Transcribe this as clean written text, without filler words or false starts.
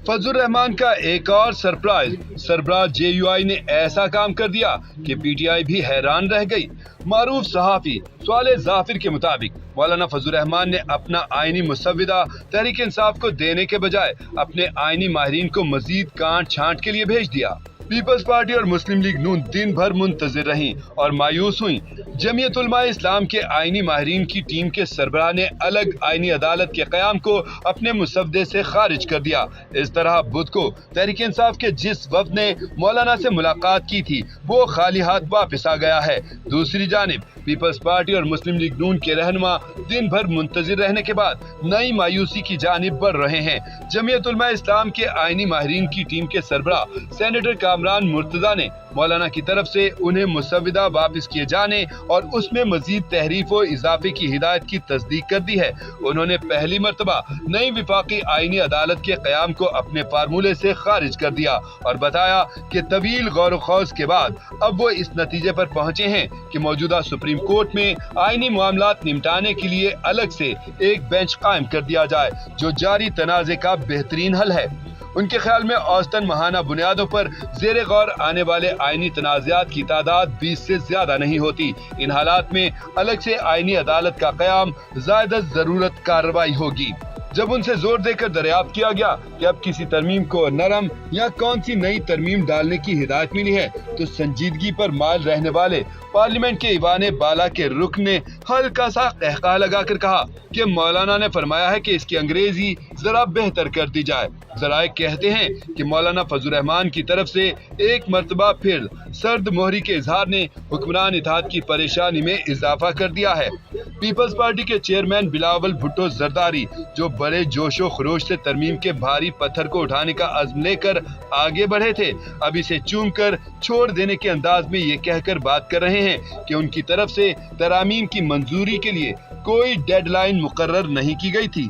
फजल रहमान का एक और सरप्राइज, सरबराह JUI ने ऐसा काम कर दिया कि PTI भी हैरान रह गई। मारूफ सहाफी स्वाले जाफिर के मुताबिक मौलाना फजल रहमान ने अपना आईनी मुसव्विदा तहरीक इंसाफ को देने के बजाय अपने आईनी माहिरीन को मजीद कांट छांट के लिए भेज दिया। पीपल्स पार्टी और मुस्लिम लीग नून दिन भर मुंतजिर रहीं और मायूस हुई। जमीयत उलमा इस्लाम के आईनी माहिरीन की टीम के सरबराह ने अलग आईनी अदालत के क़याम को अपने मुसव्वदे से खारिज कर दिया। इस तरह बुध को तहरीक इंसाफ के जिस वफ्द ने मौलाना से मुलाकात की थी वो खाली हाथ वापस आ गया है। दूसरी जानिब पीपल्स पार्टी और मुस्लिम लीग नून के रहनुमा दिन भर मुंतजिर रहने के बाद नई मायूसी की जानिब बढ़ रहे हैं। जमीयत उलमा इस्लाम के आईनी माहिरीन की टीम के सरबराह सेनेटर कामरान मुर्तजा ने मौलाना की तरफ से उन्हें मुसव्विदा वापस किए जाने और उसमें मजीद तहरीफ व इजाफे की हिदायत की तस्दीक कर दी है। उन्होंने पहली मर्तबा नई विफाकी आईनी अदालत के क़याम को अपने फार्मूले से खारिज कर दिया और बताया कि तवील गौर खौज के बाद अब वो इस नतीजे पर पहुंचे हैं कि मौजूदा सुप्रीम कोर्ट में आईनी मामलात निपटाने के लिए अलग से एक बेंच कायम कर दिया जाए जो जारी तनाज़े का बेहतरीन हल है। उनके ख्याल में औसतन माहाना बुनियादों पर ज़ेरे गौर आने वाले आईनी तनाज़ात की तादाद 20 से ज्यादा नहीं होती। इन हालात में अलग से आईनी अदालत का क़याम ज़्यादा ज़रूरत कार्रवाई होगी। जब उनसे जोर देकर दरियाफ्त किया गया कि अब किसी तरमीम को नरम या कौन सी नई तरमीम डालने की हिदायत मिली है तो संजीदगी पर माल रहने वाले पार्लियामेंट के ईवान बाला के रुकन ने हल्का सा कहका लगाकर कहा कि मौलाना ने फरमाया है कि इसकी अंग्रेजी जरा बेहतर कर दी जाए। जराए कहते हैं कि मौलाना फजल रहमान की तरफ से एक मर्तबा फिर सर्द मोहरी के इजहार ने हुक्मरान इत्तेहाद की परेशानी में इजाफा कर दिया है। पीपल्स पार्टी के चेयरमैन बिलावल भुट्टो जरदारी जो बड़े जोशो खरोश से तरमीम के भारी पत्थर को उठाने का अज़्म लेकर आगे बढ़े थे, अब इसे चूम कर छोड़ देने के अंदाज में ये कहकर बात कर रहे हैं कि उनकी तरफ से तरामीम की मंजूरी के लिए कोई डेडलाइन मुकर्रर नहीं की गई थी।